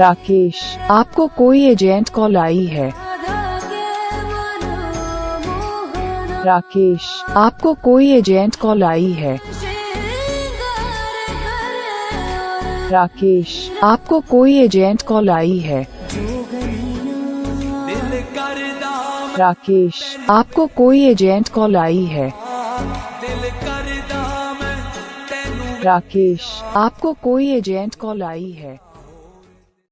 राकेश, आपको कोई agent call आई है। राकेश, आपको कोई एजेंट कॉल आई है। राकेश, आपको कोई एजेंट कॉल आई है। राकेश, आपको कोई एजेंट कॉल आई है। राकेश, आपको कोई एजेंट कॉल आई है।